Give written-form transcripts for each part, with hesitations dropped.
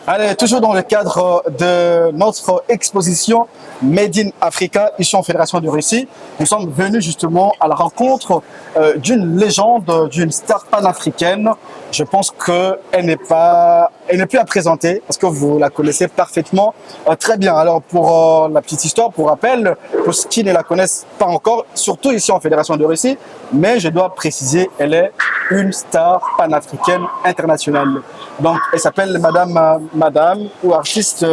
Allez, toujours dans le cadre de notre exposition Made in Africa, ici en Fédération de Russie, nous sommes venus justement à la rencontre d'une légende, d'une star panafricaine. Je pense qu'elle n'est plus à présenter parce que vous la connaissez parfaitement très bien. Alors pour la petite histoire, pour rappel, pour ceux qui ne la connaissent pas encore, surtout ici en Fédération de Russie, mais je dois préciser, elle est une star panafricaine internationale. Donc, elle s'appelle Madame ou artiste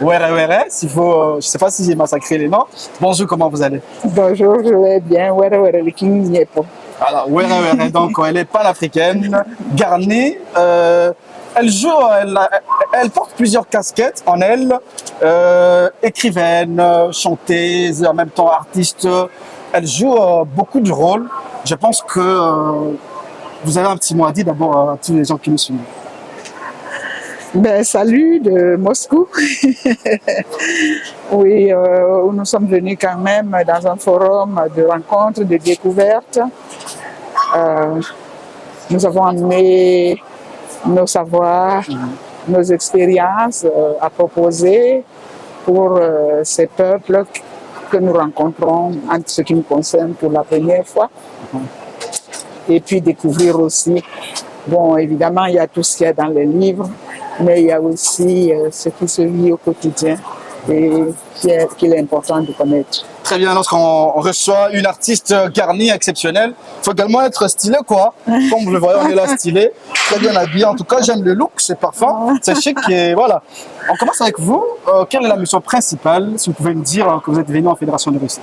Were Were, s'il faut, je ne sais pas si j'ai massacré les noms. Bonjour, comment vous allez? Bonjour, je vais bien. Were Were, le King n'y est pas. Alors, Were Were, donc elle est panafricaine, garnie. Elle joue, elle porte plusieurs casquettes en elle, écrivaine, chanteuse, en même temps artiste. Elle joue beaucoup de rôles. Je pense que vous avez un petit mot à dire d'abord à tous les gens qui nous suivent. Ben, salut de Moscou. Oui, nous sommes venus quand même dans un forum de rencontres, de découvertes. Nous avons amené nos savoirs, nos expériences à proposer pour ces peuples que nous rencontrons, en ce qui nous concerne pour la première fois. Et puis découvrir aussi, bon, évidemment, il y a tout ce qu'il y a dans les livres, mais il y a aussi ce qui se vit au quotidien et qu'il est important de connaître. Très bien, lorsqu'on reçoit une artiste garnie, exceptionnelle, il faut également être stylé, quoi. Comme vous le voyez, on est là stylé, très bien habillé. En tout cas, j'aime le look, c'est parfum, c'est chic et voilà. On commence avec vous. Quelle est la mission principale, si vous pouvez me dire que vous êtes venu en Fédération de Russie?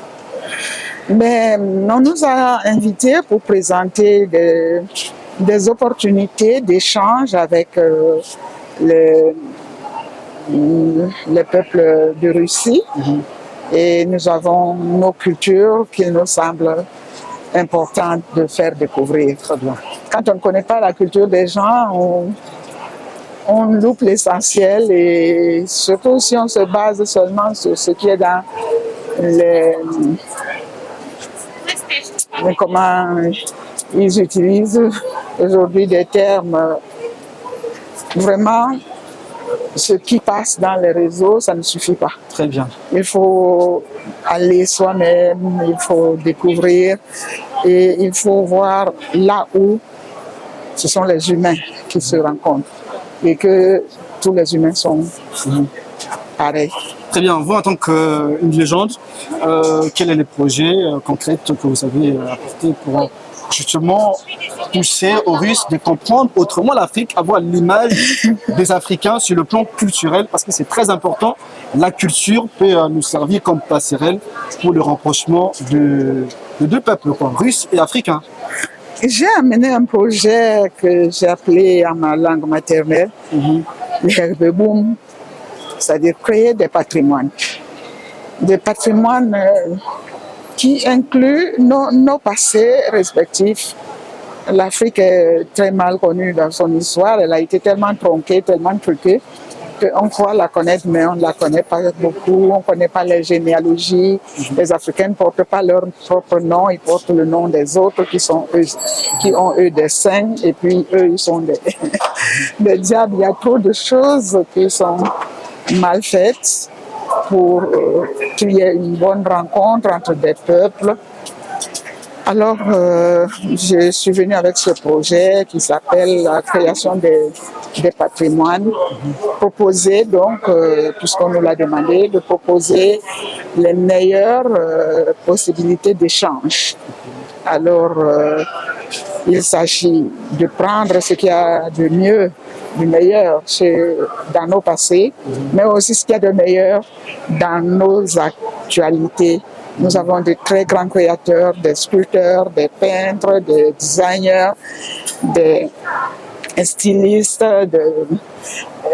Mais on nous a invités pour présenter des opportunités d'échange avec les peuples de Russie. Et nous avons nos cultures qu'il nous semble important de faire découvrir. Quand on ne connaît pas la culture des gens, on loupe l'essentiel et surtout si on se base seulement sur ce qui est dans comment ils utilisent aujourd'hui des termes vraiment. Ce qui passe dans les réseaux, ça ne suffit pas. Très bien. Il faut aller soi-même, il faut découvrir et il faut voir là où ce sont les humains qui se rencontrent et que tous les humains sont pareils. Très bien. Vous, en tant qu'une légende, quels sont les projets concrets que vous avez apportés pour justement pousser aux Russes de comprendre autrement l'Afrique, avoir l'image des Africains sur le plan culturel, parce que c'est très important. La culture peut nous servir comme passerelle pour le rapprochement de deux peuples, quoi, Russes et Africains. J'ai amené un projet que j'ai appelé en ma langue maternelle, l'Herbeboom, c'est-à-dire créer des patrimoines. Des patrimoines qui incluent nos passés respectifs. L'Afrique est très mal connue dans son histoire, elle a été tellement tronquée, tellement truquée, qu'on croit la connaître, mais on ne la connaît pas beaucoup, on ne connaît pas les généalogies. Les Africains ne portent pas leur propre nom, ils portent le nom des autres qui ont eux des saints, et puis eux, ils sont des diables. Il y a trop de choses qui sont mal faites pour qu'il y ait une bonne rencontre entre des peuples. Alors, je suis venue avec ce projet qui s'appelle la création des patrimoines. Proposer donc, puisqu'on nous l'a demandé, de proposer les meilleures possibilités d'échange. Alors, il s'agit de prendre ce qu'il y a de mieux, du meilleur dans nos passés, mais aussi ce qu'il y a de meilleur dans nos actualités. Nous avons de très grands créateurs, des sculpteurs, des peintres, des designers, des stylistes,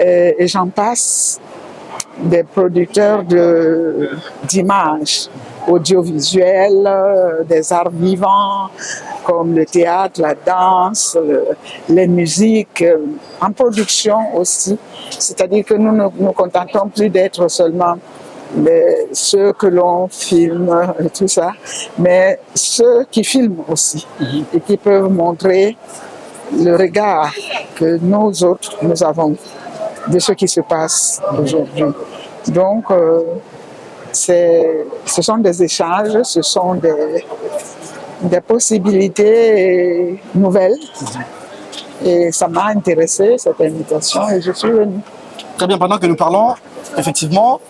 et j'en passe, des producteurs d'images audiovisuelles, des arts vivants, comme le théâtre, la danse, les musiques, en production aussi. C'est-à-dire que nous ne nous contentons plus d'être seulement ceux que l'on filme et tout ça, mais ceux qui filment aussi et qui peuvent montrer le regard que nous autres, nous avons de ce qui se passe aujourd'hui. Donc, ce sont des échanges, ce sont des possibilités nouvelles. Et ça m'a intéressé, cette invitation, et je suis venue. Très bien, pendant que nous parlons, effectivement,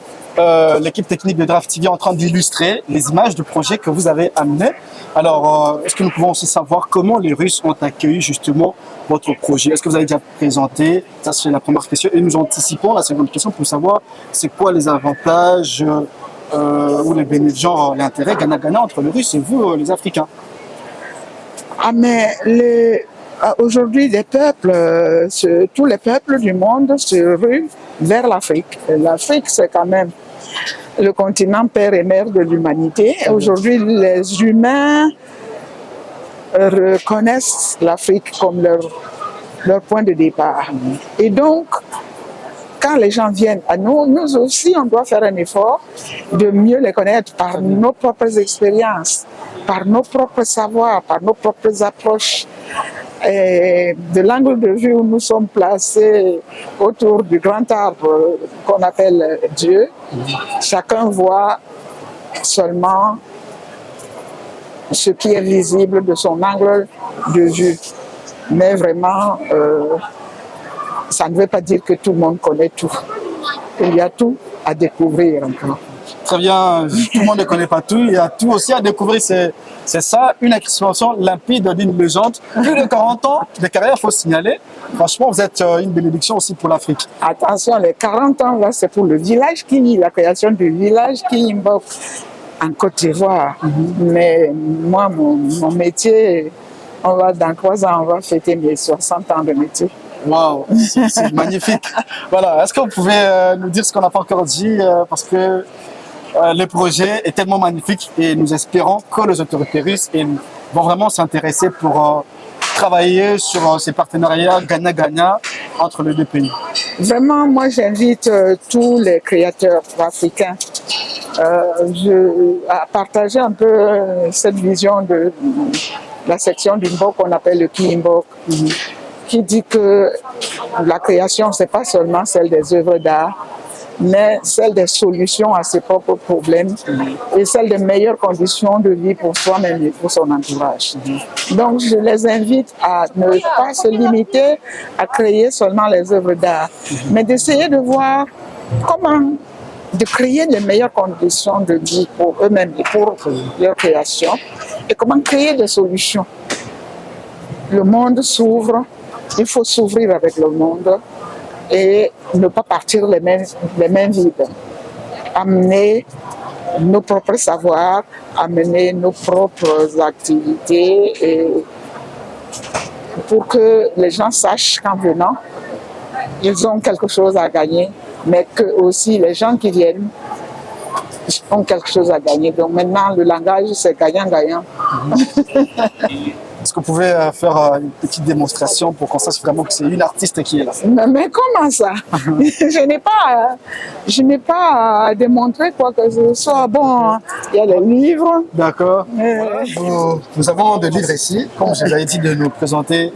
l'équipe technique de Draft TV est en train d'illustrer les images du projet que vous avez amené. Alors, est-ce que nous pouvons aussi savoir comment les Russes ont accueilli justement votre projet? Est-ce que vous avez déjà présenté? Ça, c'est la première question. Et nous anticipons la seconde question pour savoir c'est quoi les avantages ou les bénéfices, genre l'intérêt gagnant-gagnant entre les Russes et vous, les Africains. Ah, mais aujourd'hui, les peuples, tous les peuples du monde se ruent vers l'Afrique. L'Afrique, c'est quand même le continent père et mère de l'humanité. Aujourd'hui, les humains reconnaissent l'Afrique comme leur point de départ. Et donc, quand les gens viennent à nous, nous aussi, on doit faire un effort de mieux les connaître par nos propres expériences, par nos propres savoirs, par nos propres approches. Et de l'angle de vue où nous sommes placés autour du grand arbre qu'on appelle Dieu, chacun voit seulement ce qui est visible de son angle de vue. Mais vraiment, ça ne veut pas dire que tout le monde connaît tout. Il y a tout à découvrir encore. Très bien, tout le monde ne connaît pas tout, il y a tout aussi à découvrir, c'est ça, une expression limpide d'une légende. Plus de 40 ans de carrière, il faut signaler. Franchement, vous êtes une bénédiction aussi pour l'Afrique. Attention, les 40 ans, là, c'est pour le village Kinyi, la création du village Kinyimbok en Côte d'Ivoire. Mais moi, mon métier, dans 3 ans, on va fêter mes 60 ans de métier. Waouh, c'est magnifique. Voilà, est-ce que vous pouvez nous dire ce qu'on n'a pas encore dit parce que le projet est tellement magnifique et nous espérons que les autorités russes vont vraiment s'intéresser pour travailler sur ces partenariats gagnant-gagnant entre les deux pays. Vraiment, moi j'invite tous les créateurs africains à partager un peu cette vision de la section du Mbok qu'on appelle le Kimbok, qui dit que la création, c'est pas seulement celle des œuvres d'art, mais celle des solutions à ses propres problèmes et celle des meilleures conditions de vie pour soi-même et pour son entourage. Donc, je les invite à ne pas se limiter à créer seulement les œuvres d'art, mais d'essayer de voir comment de créer les meilleures conditions de vie pour eux-mêmes et pour leur création, et comment créer des solutions. Le monde s'ouvre, il faut s'ouvrir avec le monde et ne pas partir les mains vides. Amener nos propres savoirs, amener nos propres activités et pour que les gens sachent qu'en venant, ils ont quelque chose à gagner, mais que aussi les gens qui viennent ont quelque chose à gagner. Donc maintenant, le langage, c'est gagnant-gagnant. Est-ce que vous pouvez faire une petite démonstration pour qu'on sache vraiment que c'est une artiste qui est là? Mais comment ça? Je n'ai pas à démontrer quoi que ce soit. Bon, il y a les livres. D'accord. Nous avons des livres ici, comme je vous avais dit de nous présenter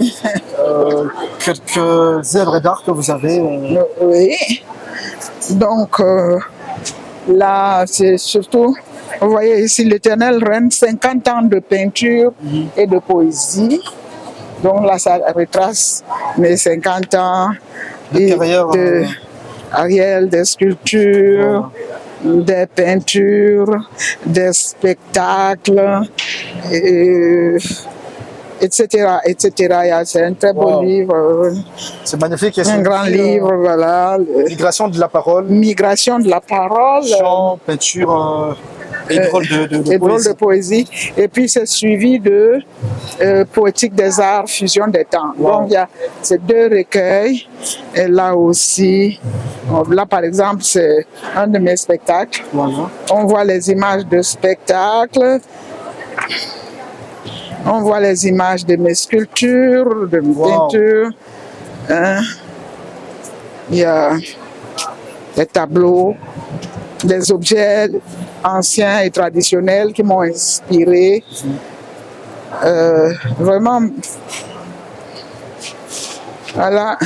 quelques œuvres d'art que vous avez. Oui. Donc là, c'est surtout... Vous voyez ici, l'Éternel règne, 50 ans de peinture et de poésie. Donc là, ça retrace mes 50 ans des sculptures, des peintures, des spectacles, etc. C'est un très beau livre. C'est magnifique. Un grand livre, voilà. Migration de la parole. Migration de la parole. Chant, peinture... et drôle de poésie. Et puis c'est suivi de Poétique des arts, fusion des temps. Donc il y a ces 2 recueils. Et là aussi, là par exemple, c'est un de mes spectacles. Voilà. On voit les images de spectacles. On voit les images de mes sculptures, de mes peintures. Hein? Il y a des tableaux, des objets anciens et traditionnels qui m'ont inspiré. Vraiment, voilà.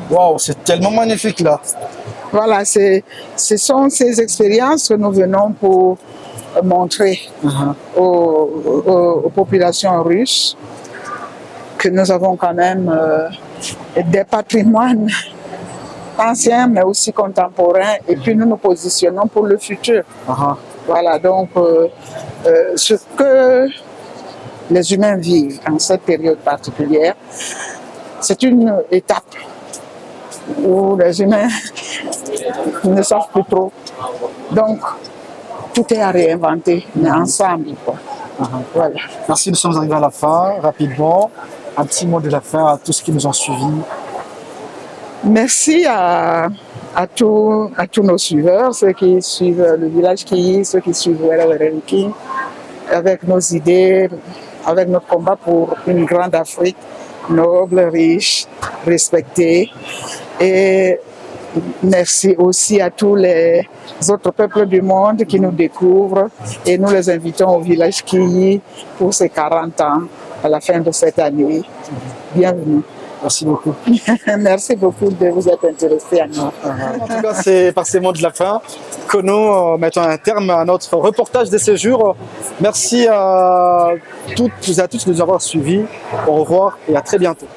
Waouh, c'est tellement magnifique là. Voilà, ce sont ces expériences que nous venons pour montrer aux populations russes que nous avons quand même des patrimoines anciens mais aussi contemporains et puis nous nous positionnons pour le futur. Voilà, donc ce que les humains vivent en cette période particulière, c'est une étape où les humains ne savent plus trop. Donc, tout est à réinventer, mais ensemble, quoi. Voilà. Merci, nous sommes arrivés à la fin. Rapidement, un petit mot de la fin à tous ceux qui nous ont suivis. Merci à tous nos suiveurs, ceux qui suivent le village Kiyi, ceux qui suivent Werawerenki, avec nos idées, avec notre combat pour une grande Afrique noble, riche, respectée. Et merci aussi à tous les autres peuples du monde qui nous découvrent et nous les invitons au village Kiyi pour ces 40 ans à la fin de cette année. Bienvenue. Merci beaucoup. Merci beaucoup de vous être intéressé à nous. En tout cas, c'est par ces mots de la fin que nous mettons un terme à notre reportage de séjour. Merci à toutes et à tous de nous avoir suivis. Au revoir et à très bientôt.